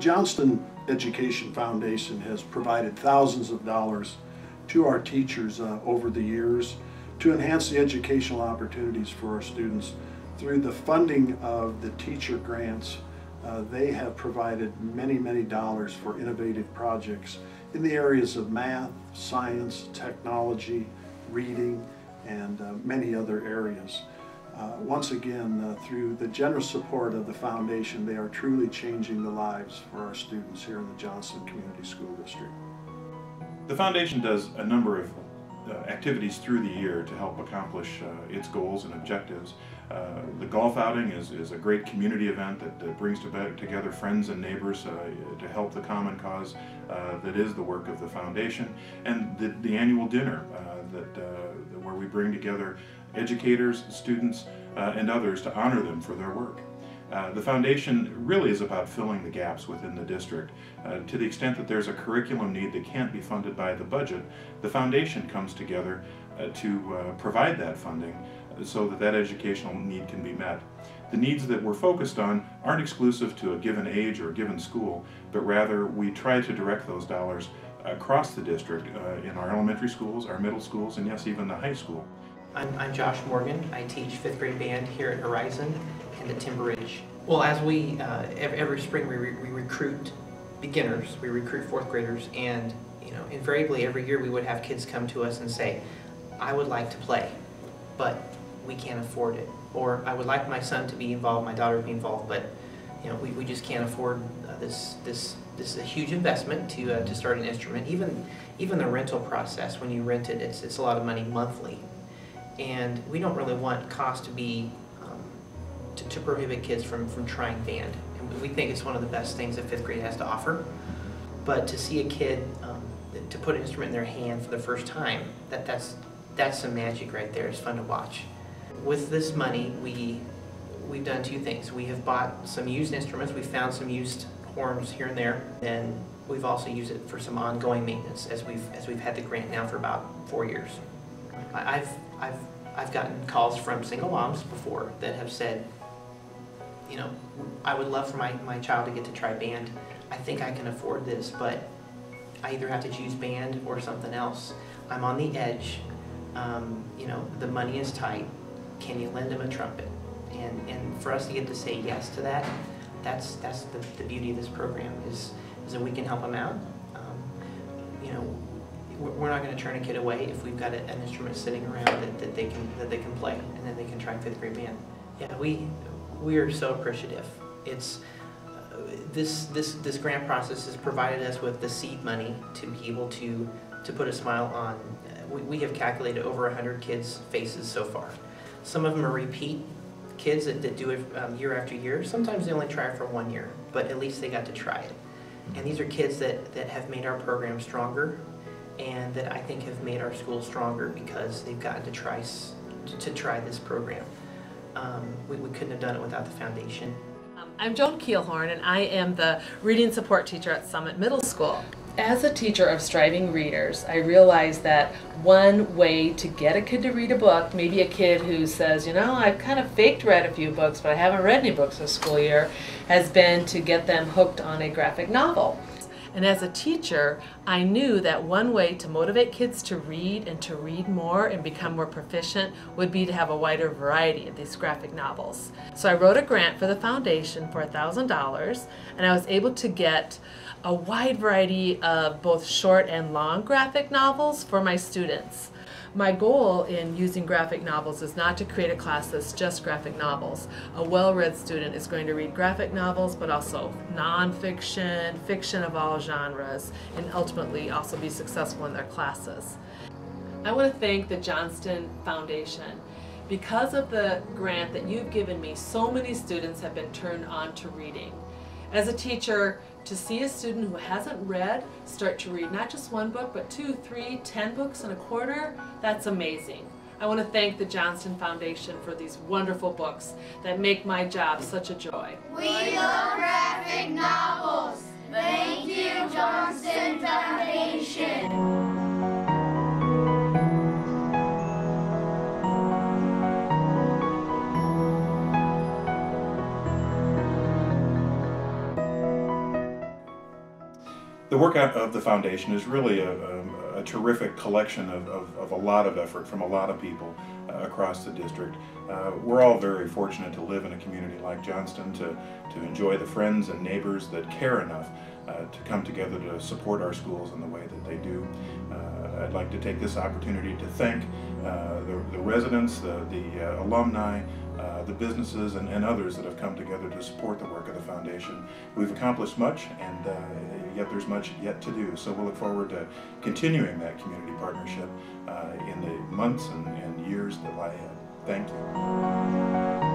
Johnston Education Foundation has provided thousands of dollars to our teachers over the years to enhance the educational opportunities for our students. Through the funding of the teacher grants, they have provided many dollars for innovative projects in the areas of math, science, technology, reading, and many other areas. Once again, through the generous support of the foundation, they are truly changing the lives for our students here in the Johnston Community School District. The foundation does a number of activities through the year to help accomplish its goals and objectives. The golf outing is a great community event that brings together friends and neighbors to help the common cause that is the work of the foundation, and the annual dinner where we bring together educators, students, and others to honor them for their work. The foundation really is about filling the gaps within the district. To the extent that there's a curriculum need that can't be funded by the budget, the foundation comes together to provide that funding so that educational need can be met. The needs that we're focused on aren't exclusive to a given age or a given school, but rather we try to direct those dollars across the district in our elementary schools, our middle schools, and yes, even the high school. I'm Josh Morgan. I teach 5th grade band here at Horizon and at Timber Ridge. Well, as we, every spring we recruit beginners, we recruit 4th graders, and invariably every year we would have kids come to us and say, I would like to play, but we can't afford it. Or I would like my son to be involved, my daughter to be involved, but we just can't afford this is a huge investment to start an instrument. Even the rental process, when you rent it, it's a lot of money monthly. And we don't really want cost to be to prohibit kids from trying band. And we think it's one of the best things that 5th grade has to offer. But to see a kid to put an instrument in their hand for the first time, that's some magic right there. It's fun to watch. With this money, we've done 2 things. We have bought some used instruments. We've found some used horns here and there, and we've also used it for some ongoing maintenance as we've had the grant now for about 4 years. I've gotten calls from single moms before that have said, I would love for my child to get to try band. I think I can afford this, but I either have to choose band or something else. I'm on the edge. The money is tight. Can you lend them a trumpet? And for us to get to say yes to that, that's the beauty of this program is that we can help them out. We're not going to turn a kid away if we've got an instrument sitting around that they can play, and then they can try 5th grade band. Yeah, we are so appreciative. It's this grant process has provided us with the seed money to be able to put a smile on. We have calculated over 100 kids' faces so far. Some of them are repeat kids that do it year after year. Sometimes they only try it for 1 year, but at least they got to try it. And these are kids that have made our program stronger, and that I think have made our school stronger because they've gotten to try this program. We couldn't have done it without the foundation. I'm Joan Keelhorn, and I am the reading support teacher at Summit Middle School. As a teacher of striving readers, I realized that one way to get a kid to read a book, maybe a kid who says, I've kind of faked read a few books, but I haven't read any books this school year, has been to get them hooked on a graphic novel. And as a teacher, I knew that one way to motivate kids to read and to read more and become more proficient would be to have a wider variety of these graphic novels. So I wrote a grant for the foundation for $1,000, and I was able to get a wide variety of both short and long graphic novels for my students. My goal in using graphic novels is not to create a class that's just graphic novels. A well-read student is going to read graphic novels, but also nonfiction, fiction of all genres, and ultimately also be successful in their classes. I want to thank the Johnston Foundation. Because of the grant that you've given me, so many students have been turned on to reading. As a teacher, to see a student who hasn't read start to read not just 1 book, but 2, 3, 10 books in a quarter, that's amazing. I want to thank the Johnston Foundation for these wonderful books that make my job such a joy. We love graphic novels. Thank you, Johnston Foundation. The work of the foundation is really a terrific collection of a lot of effort from a lot of people across the district. We're all very fortunate to live in a community like Johnston, to enjoy the friends and neighbors that care enough to come together to support our schools in the way that they do. I'd like to take this opportunity to thank the residents, the alumni, the businesses, and others that have come together to support the work of the foundation. We've accomplished much, and yet there's much yet to do. So we'll look forward to continuing that community partnership in the months and years that lie ahead. Thank you.